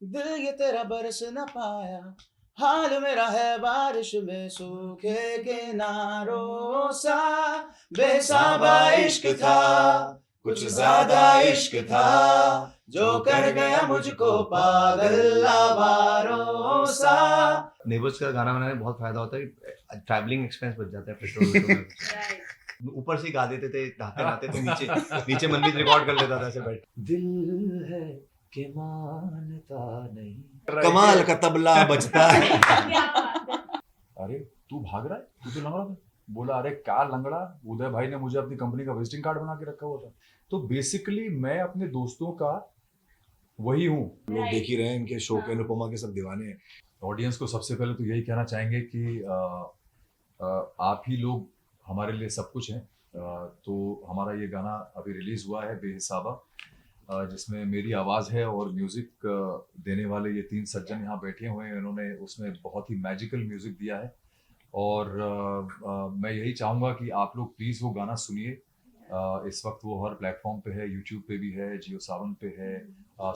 दिल ये तेरा बरस न पाया, हाल मेरा है बारिश में सूखे किनारों सा। बेसाबा इश्क था, कुछ ज्यादा इश्क था, जो कर गया मुझको पागल आवारों सा। नेबर्स का गाना बनाने में बहुत फायदा होता है, ट्रैवलिंग एक्सपेंस बच जाता है पेट्रोल में। ऊपर से ही गा देते थे नहाते नहाते, तो नीचे नीचे मनमीत रिकॉर्ड कर लेता था ऐसे बैठ। दिल है कि मानता नहीं, कमाल का तबला बजता है। अरे तू भाग रहा है, तू तो लंगड़ा था। बोला अरे क्या लंगड़ा, उदय भाई ने मुझे अपनी कंपनी का विजिटिंग कार्ड बना के रखा हुआ था। तो बेसिकली मैं अपने दोस्तों का वही हूँ। लोग देख ही रहे हैं इनके शो के, अनुपमा के सब दीवाने हैं। ऑडियंस को सबसे पहले तो यही कहना चाहेंगे कि आप ही लोग हमारे लिए सब कुछ हैं। तो हमारा ये गाना अभी रिलीज हुआ है बेहिसाबा, जिसमें मेरी आवाज़ है और म्यूज़िक देने वाले ये तीन सज्जन यहाँ बैठे हुए हैं। इन्होंने उसमें बहुत ही मैजिकल म्यूज़िक दिया है और मैं यही चाहूँगा कि आप लोग प्लीज़ वो गाना सुनिए। इस वक्त वो हर प्लेटफॉर्म पे है, यूट्यूब पे भी है, जियो सावन पे है,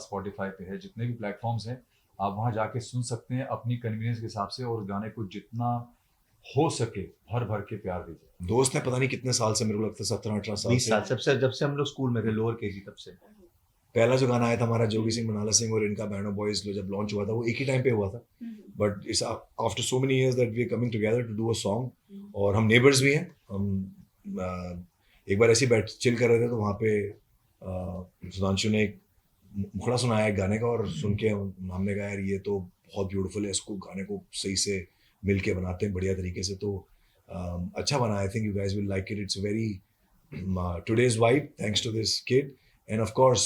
स्पॉटिफाई पे है, जितने भी प्लेटफॉर्म्स हैं आप वहाँ जाके सुन सकते हैं अपनी कन्वीनियंस के हिसाब से। और गाने को जितना हो सके भर भर के प्यार दीजिए। दोस्त ने पता नहीं कितने साल से, मेरे को लगता है 17-18 साल 20 से। साल सबसे, जब से हम लोग स्कूल में थे, लोअर केजी, तब से। पहला जो गाना आया था हमारा जोगी सिंह, मनाला सिंह और इनका बैंड ऑफ बॉयज जब लॉन्च हुआ था, वो एक ही टाइम पे हुआ था। But it's after so many years that we are coming together to do a song. और हम नेबर्स भी हैं। हम एक बार ऐसे ही बैठ चिल कर रहे थे, तो वहाँ पे सुधांशु ने एक मुखड़ा सुनाया एक गाने का, और सुन के हमने कहा यार ये तो बहुत ब्यूटीफुल है, इसको गाने को सही से मिल के बनाते हैं बढ़िया तरीके से। तो अच्छा बना। I think you guys will like it. It's very today's vibe thanks to this kid. And of course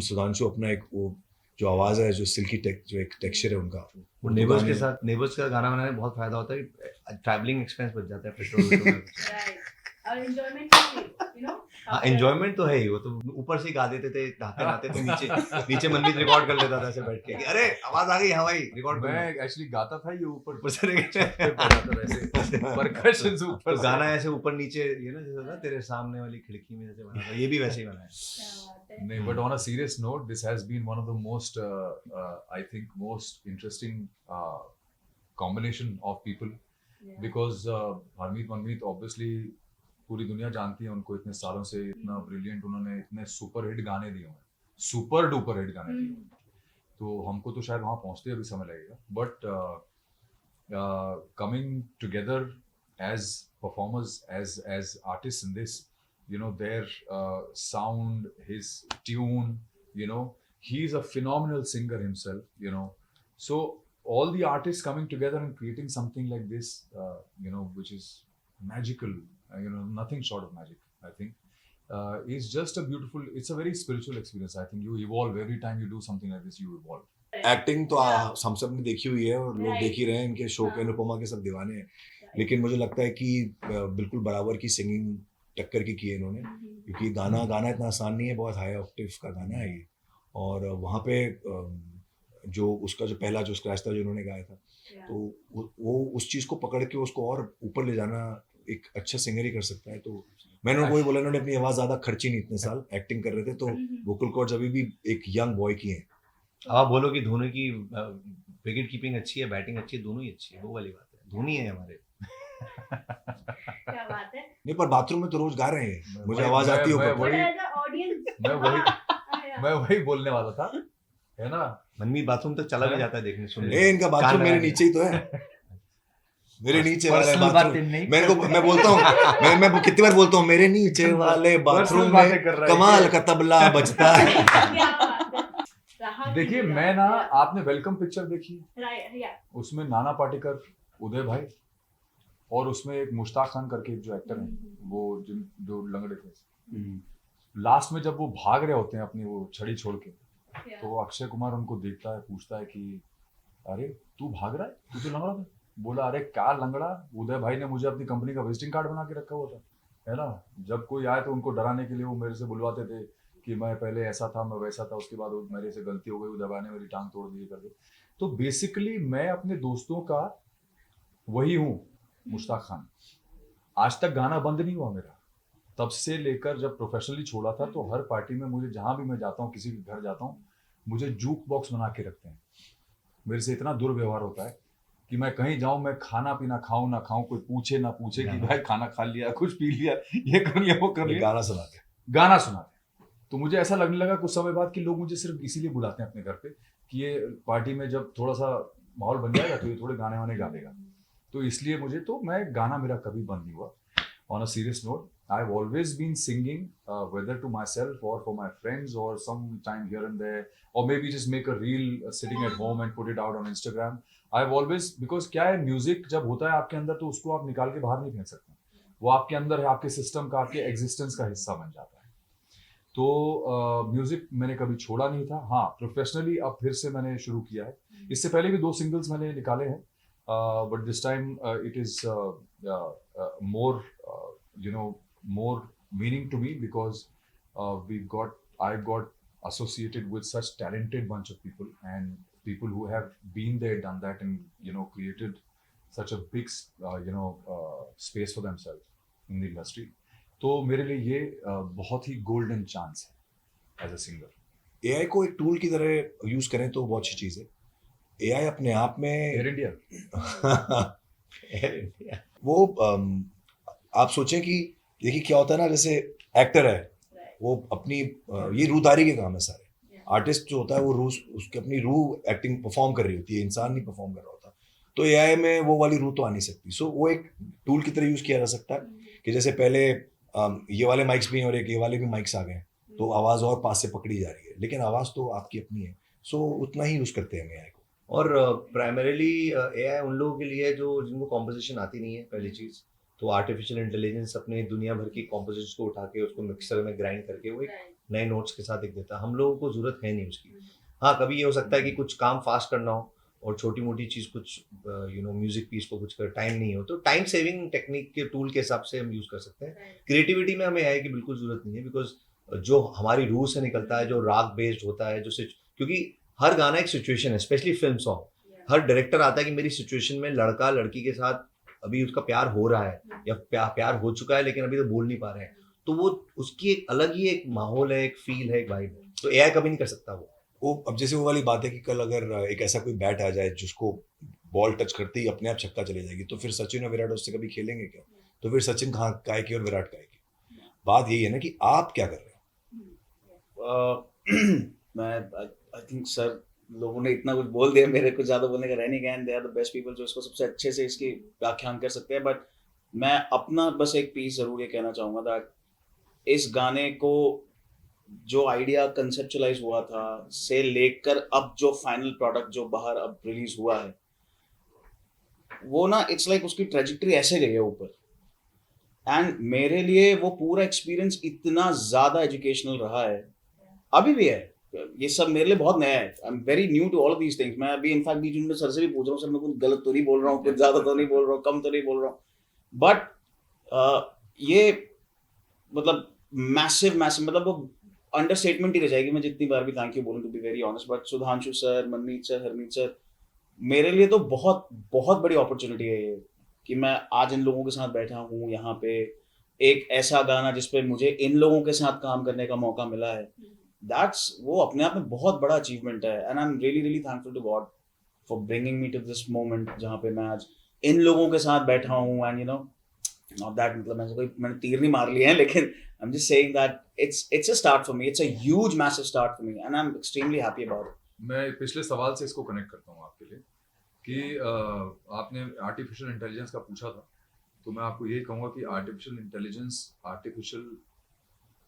Sudhanshu अपना एक वो जो आवाज़ है, जो सिल्की जो एक टेक्सचर है उनका, वो नेबर्स के साथ, नेबर्स का गाना बनाने में बहुत फायदा होता है, ट्रैवलिंग एक्सपेंस बच जाता है पेट्रोल में। और एंजॉयमेंट यू नो। हाँ, एंजॉयमेंट तो है ही। वो तो ऊपर से ही गा देते थे नहाते नहाते, तो नीचे नीचे मनमीत रिकॉर्ड कर लेता था ऐसे बैठ के कि अरे आवाज आ गई, हाँ भाई रिकॉर्ड कर। मैं एक्चुअली गाता था ये ऊपर से परकशंस ऊपर तो गाना ऐसे ऊपर नीचे, ये ना जैसे ना तेरे सामने वाली खिड़की में जैसे बना था, ये भी वैसे ही बना है। नहीं, but on a serious note, this has been one of the most, I think, most interesting combination of people, because Harmeet Manmeet obviously पूरी दुनिया जानती है उनको इतने सालों से। इतना ब्रिलियंट उन्होंने इतने सुपर हिट गाने दिए हैं, सुपर डुपर हिट गाने दिए हैं। तो हमको तो शायद वहाँ पहुँचते अभी समय लगेगा, but coming together as performers, as artists in this, you know, their sound, his tune, you know, he's a phenomenal singer himself, you know. So all the artists coming together and creating something like this, you know, which is magical, you know, nothing short of magic, I think. It's just a beautiful, it's a very spiritual experience. I think you evolve every time you do something like this, you evolve. Acting तो हम सब ने देखी हुई है, और लोग देख ही रहे हैं इनके शो के, अनुपमा के सब दीवाने हैं। लेकिन मुझे लगता है कि बिल्कुल बराबर की सिंगिंग टक्कर की है इन्होंने, क्योंकि गाना इतना आसान नहीं है, बहुत हाई ऑक्टेव का गाना है ये। और वहाँ पे जो उसका जो पहला जो स्क्रैच था जो उन्होंने गाया था, तो वो उस चीज़ को पकड़ के उसको और ऊपर ले जाना एक अच्छा सिंगर ही कर सकता है। तो मैंने उनको वही बोला, इन्होंने अपनी आवाज़ ज़्यादा खर्ची नहीं, इतने साल एक्टिंग कर रहे थे, तो वोकल कॉर्ड्स अभी भी एक यंग बॉय की हैं। अब आप बोलो कि धोनी की विकेट कीपिंग अच्छी है, बैटिंग अच्छी है, दोनों ही अच्छी है, वो वाली बात है। धोनी है हमारे। क्या बात है। नहीं, पर बाथरूम में तो रोज गा रहे हैं, मुझे आवाज आती है मैं वही बोलने वाला था, है ना। मनमीत बाथरूम तक चला भी जाता है देखने सुनने। इनका बाथरूम मेरे नीचे ही तो है, मेरे नीचे वाले बाथरूम। मैं बोलता हूँ, मैं कितनी बार बोलता हूँ, मेरे नीचे वाले बाथरूम में कमाल का तबला बजता है। देखिए मैं ना, आपने वेलकम पिक्चर देखी, उसमें नाना पाटेकर, उदय भाई, और उसमें एक मुश्ताक खान करके जो एक्टर है, वो जो लंगड़े थे, लास्ट में जब वो भाग रहे होते हैं अपनी वो छड़ी छोड़ के, तो अक्षय कुमार उनको देखता है, पूछता है कि अरे तू भाग रहा है, तू तो लंगड़ा था। बोला अरे क्या लंगड़ा, उदय भाई ने मुझे अपनी कंपनी का विजिटिंग कार्ड बना के रखा हुआ था, है ना। जब कोई आए तो उनको डराने के लिए वो मेरे से बुलवाते थे कि मैं पहले ऐसा था, मैं वैसा था, उसके बाद मेरे से गलती हो गई, उदय भाई ने मेरी टांग तोड़ दी कर दी। तो बेसिकली मैं अपने दोस्तों का वही हूँ, मुश्ताक खान। आज तक गाना बंद नहीं हुआ मेरा, तब से लेकर जब प्रोफेशनली छोड़ा था, तो हर पार्टी में मुझे, जहाँ भी मैं जाता हूँ, किसी के घर जाता हूँ, मुझे जूक बॉक्स बना के रखते हैं। मेरे से इतना दुर्व्यवहार होता है कि मैं कहीं जाऊं, मैं खाना पीना खाऊं ना खाऊं, कोई पूछे ना पूछे कि भाई खाना खा लिया, कुछ पी लिया, ये कर लिया, वो कर लिया, गाना सुनाते गाना सुनाते। तो मुझे ऐसा लगने लगा कुछ समय बाद कि लोग मुझे सिर्फ इसीलिए बुलाते हैं अपने घर पे कि ये पार्टी में जब थोड़ा सा माहौल बन जाएगा तो ये थोड़े गाने वाने गा देगा। तो इसलिए मुझे, तो मैं गाना मेरा कभी बंद नहीं हुआ। On a serious note, I've always been singing, whether to myself or for my friends or some time here and there, or maybe just make a reel sitting at home and put it out on Instagram. I've always, because क्या है, music जब होता है आपके अंदर तो उसको आप निकाल के बाहर नहीं फेंक सकते, वो आपके अंदर है, आपके सिस्टम का, आपके एग्जिस्टेंस का हिस्सा बन जाता है। तो म्यूजिक मैंने कभी छोड़ा नहीं था। हाँ, प्रोफेशनली अब फिर से मैंने शुरू किया है। इससे पहले भी 2 सिंगल्स मैंने निकाले हैं, but this time it is more more meaning to me because I got associated with such talented bunch of people and people who have been there, done that, and created such a big space for themselves in the industry. तो मेरे लिए ये बहुत ही golden chance है as a singer. AI को एक tool की तरह यूज करें तो बहुत अच्छी चीज है। AI अपने आप में एयर इंडिया एयर इंडिया वो आप सोचें कि देखिए क्या होता है ना, जैसे एक्टर है वो अपनी ये रूहदारी के काम है सारे। आर्टिस्ट जो होता है वो रूह, उसकी अपनी रूह एक्टिंग परफॉर्म कर रही होती है, इंसान नहीं परफॉर्म कर रहा होता। तो AI में वो वाली रूह तो आ नहीं सकती। सो वो एक टूल की तरह यूज किया जा सकता है कि जैसे पहले ये वाले माइक्स भी हैं और एक ये वाले भी माइक्स आ गए हैं, तो आवाज़ और पास से पकड़ी जा रही है, लेकिन आवाज़ तो आपकी अपनी है। सो उतना ही यूज करते हैं AI को। और प्राइमरीली AI उन लोगों के लिए जो जिनको कॉम्पोजिशन आती नहीं है, पहली चीज़ तो आर्टिफिशियल इंटेलिजेंस अपने दुनिया भर की कॉम्पोजिशंस को उठा के उसको मिक्सर में ग्राइंड करके वो एक नए नोट्स के साथ एक देता है। हम लोगों को ज़रूरत है नहीं उसकी। हाँ, कभी ये हो सकता है कि कुछ काम फास्ट करना हो और छोटी मोटी चीज़ कुछ म्यूजिक पीस को कुछ कर टाइम नहीं हो, तो टाइम सेविंग टेक्निक के टूल के हिसाब से हम यूज़ कर सकते हैं। क्रिएटिविटी में हमें AI की बिल्कुल ज़रूरत नहीं है, बिकॉज जो हमारी रूह से निकलता है, जो राग बेस्ड होता है, क्योंकि हर गाना एक सिचुएशन है, स्पेशली फिल्म सॉन्ग। हर डायरेक्टर आता है कि मेरी सिचुएशन में लड़का लड़की के साथ अभी उसका प्यार हो रहा है या प्यार हो चुका है लेकिन अभी तो बोल नहीं पा रहे हैं, तो वो उसकी एक अलग ही एक माहौल है, एक फील है, एक वाइब है। तो AI कभी नहीं कर सकता वो। अब जैसे वो वाली बात है कि कल अगर एक ऐसा कोई बैट आ जाए जिसको बॉल टच करते ही अपने आप छक्का चले जाएगी, तो फिर सचिन और विराट उससे कभी खेलेंगे क्या? तो फिर सचिन कहाँ काय की और विराट काय की। बात यही है ना कि आप क्या कर रहे हैं। मैं आई थिंक सर लोगों ने इतना कुछ बोल दिया, मेरे कुछ ज़्यादा बोलने का रह नहीं गया। And they are the best people जो इसको सबसे अच्छे से इसकी व्याख्यान कर सकते हैं। बट मैं अपना बस एक पीस ज़रूर ये कहना चाहूँगा दैट इस गाने को जो आइडिया कंसेप्चुलाइज हुआ था से लेकर अब जो फाइनल प्रोडक्ट जो बाहर अब रिलीज हुआ है, वो ना इट्स लाइक उसकी ट्रेजेक्टरी ऐसे गई है ऊपर। एंड मेरे लिए वो पूरा एक्सपीरियंस इतना ज़्यादा एजुकेशनल रहा है, अभी भी है। ये सब मेरे लिए बहुत नया है। I am very new to all of these things. मैं अभी इनफैक्ट बीच में सर से भी पूछ रहा हूँ, सर मैं कुछ गलत तो नहीं बोल रहा हूँ, कुछ ज़्यादा तो नहीं बोल रहा हूँ, कम तो नहीं बोल रहा हूँ। बट ये मतलब मैसिव मतलब वो अंडरस्टेटमेंट ही रह जाएगी मैं जितनी बार भी थैंक यू बोलूँ, to be very honest. But Sudhanshu sir, Manmeet sir, Harmeet sir, मेरे लिए तो बहुत बहुत बड़ी अपॉर्चुनिटी है ये कि मैं आज इन लोगों के साथ बैठा हूँ यहाँ पे, एक ऐसा गाना जिसपे मुझे इन लोगों के साथ काम करने का मौका मिला है। दैट्स वो अपने आप में बहुत बड़ा अचीवमेंट है। And I am really really thankful to God for bringing me to this moment जहाँ पे मैं आज इन लोगों के साथ बैठा हूँ। एंड नॉट दैट मतलब मैंने तीर नहीं मार लिए हैं, लेकिन I am just saying that it's a start for me, it's a huge massive start for me and I am extremely happy about it. मैं पिछले सवाल से इसको कनेक्ट करता हूँ आपके लिए कि आपने आर्टिफिशियल इंटेलिजेंस का पूछा था, तो मैं आपको यही कहूँगा कि आर्टिफिशियल इंटेलिजेंस आर्टिफिशियल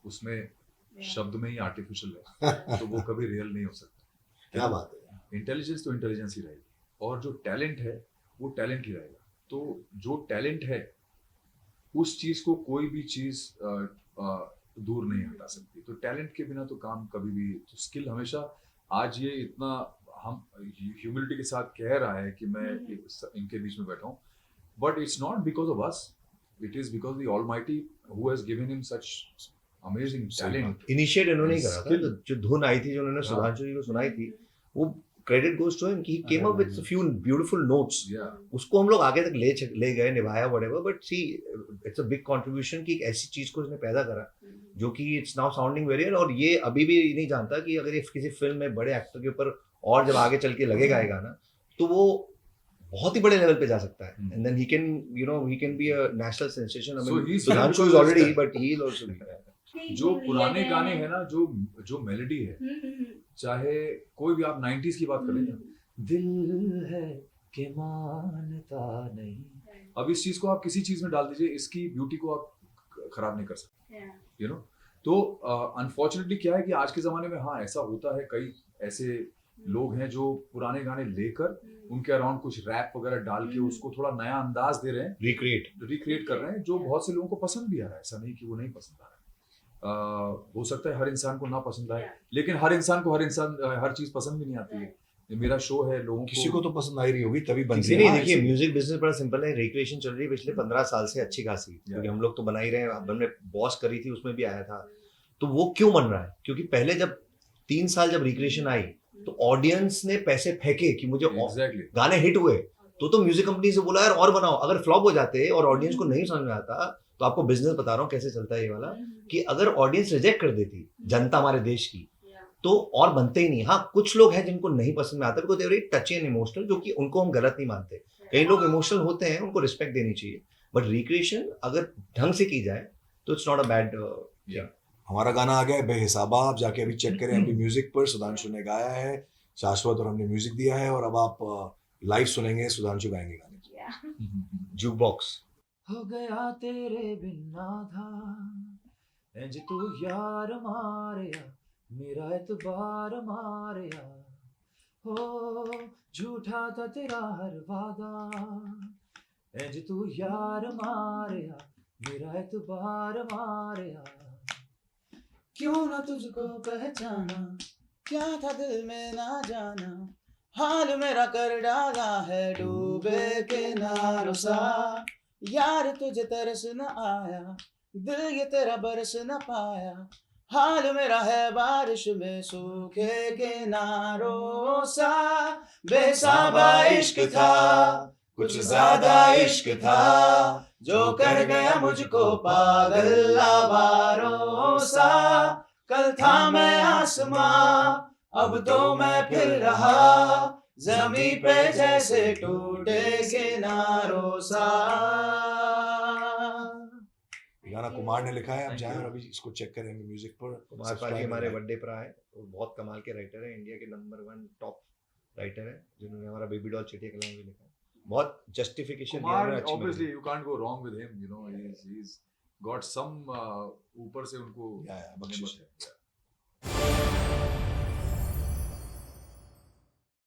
उसमें शब्द में ही आर्टिफिशियल है, तो वो कभी रियल नहीं हो सकता। क्या बात है। इंटेलिजेंस तो इंटेलिजेंस ही रहेगी और जो टैलेंट है वो टैलेंट ही रहेगा। तो जो टैलेंट है उस चीज को कोई भी चीज दूर नहीं हटा सकती। तो टैलेंट के बिना तो काम कभी भी, तो स्किल हमेशा, आज ये इतना हम ह्यूमिलिटी के साथ कह रहा है कि मैं इनके बीच में बैठा हूँ, but it's not because of us, it is because the almighty who has given him such amazing talent. Initiate इन्होंने ही करा था, जो धुन आई थी जो उन्होंने सुधांशु जी को सुनाई थी, वो क्रेडिट गोज टू हिम कि he came up with few beautiful notes. उसको हम लोग आगे तक ले गए, निभाया, whatever. But see it's a big contribution कि एक ऐसी चीज को इसने पैदा करा जो कि इट्स नाउ साउंडिंग वेरी। और ये अभी भी नहीं जानता कि अगर ये किसी फिल्म में बड़े एक्टर के ऊपर और जब आगे चल के लगेगा ये गाना तो वो बहुत ही बड़े लेवल पे जा सकता है Hmm. And then he can be a national sensation. I So mean he's Sudhanshu is because already of but he will also be. जो पुराने गाने हैं ना, जो मेलोडी है, चाहे कोई भी आप 90s की बात करें ना, दिल है कि मानता नहीं, अब इस चीज को आप किसी चीज में डाल दीजिए, इसकी ब्यूटी को आप खराब नहीं कर सकते, यू नो। तो अनफॉर्चुनेटली क्या है कि आज के जमाने में हाँ ऐसा होता है, कई ऐसे लोग हैं जो पुराने गाने लेकर उनके अराउंड कुछ रैप वगैरह डाल के उसको थोड़ा नया अंदाज दे रहे हैं, रिक्रिएट कर रहे हैं, जो बहुत से लोगों को पसंद भी आ रहा है, ऐसा नहीं कि वो नहीं पसंद आ रहा है। हो सकता है हर इंसान को ना पसंद आए, लेकिन हर इंसान को हर चीज पसंद भी नहीं आती है। ये मेरा शो है, लोगों किसी को तो पसंद आ ही रही होगी तभी बनती नहीं है। नहीं, देखिए म्यूजिक बिजनेस बड़ा सिंपल है, रिक्रिएशन चल रही है पिछले 15 साल से अच्छी खासी, क्योंकि हम लोग तो बना ही रहे हैं। हमने बॉस करी थी, उसमें भी आया था, तो वो क्यों बन रहा है? क्योंकि पहले जब 3 साल जब रिक्रिएशन आई तो ऑडियंस ने पैसे फेंके कि मुझे एग्जैक्टली गाने हिट हुए, तो म्यूजिक कंपनी से बोला यार और बनाओ। अगर फ्लॉप हो जाते और ऑडियंस को नहीं समझ में आता, तो आपको बिजनेस बता रहा हूँ कैसे चलता है ये वाला, कि अगर ऑडियंस रिजेक्ट कर देती जनता हमारे देश की, तो और बनते ही नहीं। हाँ कुछ लोग हैं जिनको नहीं पसंद में आता, because they very टची and emotional, जो कि उनको हम गलत नहीं मानते। कई लोग इमोशनल होते हैं, उनको रिस्पेक्ट देनी चाहिए, बट रिक्रिएशन अगर ढंग से की जाए तो इट्स नॉट अ बैड। हमारा गाना आ गया है बेहिसाबा, आप जाके अभी चेक करें। अभी म्यूजिक पर सुधांशु ने गाया है, शाश्वत और हमने म्यूजिक दिया है, और अब आप लाइव सुनेंगे, सुधांशु गाएंगे गाने। जूक बॉक्स हो गया तेरे बिना था, इंज तू यार मारिया, मेरा एतबार मारिया, हो झूठा था तेरा हर वादा, इंज तू यार मारिया, मेरा एतबार मारिया, क्यों ना तुझको पहचाना, क्या था दिल में ना जाना, हाल मेरा कर डाला है डूबे किनारों सा, यार तुझे तरस न आया, दिल ये तेरा बरस न पाया, हाल मेरा है बारिश में सूखे किनारों सा, बेसाबा इश्क था, कुछ ज्यादा इश्क था, जो कर गया मुझको पागल आवारों सा, कल था मैं आसमां, अब तो मैं फिर रहा, जमी पे जैसे टूटे किनारों सा। ये गाना कुमार ने लिखा है, आप जाएं और अभी इसको चेक करें म्यूजिक पर। कुमार पाली हमारे बर्थडे पर आए, वो बहुत कमाल के राइटर है, इंडिया के नंबर 1 टॉप राइटर है, जिन्होंने हमारा बेबी डॉल चिटिया कलाम भी लिखा है। बहुत जस्टिफिकेशन दिया कुमार, उन्होंने, अच्छी obviously you can't go wrong with him, you know, he's got some ऊपर से उनको बख्शिश है।